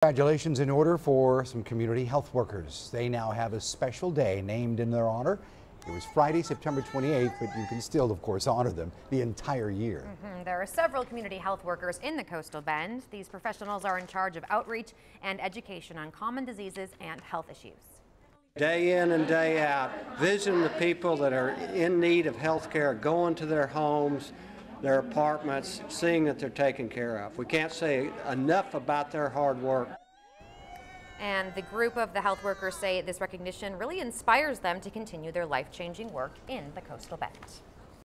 Congratulations in order for some community health workers. They now have a special day named in their honor. It was Friday, September 28th, but you can still, of course, honor them the entire year. There are several community health workers in the Coastal Bend. These professionals are in charge of outreach and education on common diseases and health issues. Day in and day out, visiting the people that are in need of health care, going to their homes, their apartments, seeing that they're taken care of. We can't say enough about their hard work. And the group of the health workers say this recognition really inspires them to continue their life-changing work in the Coastal Bend.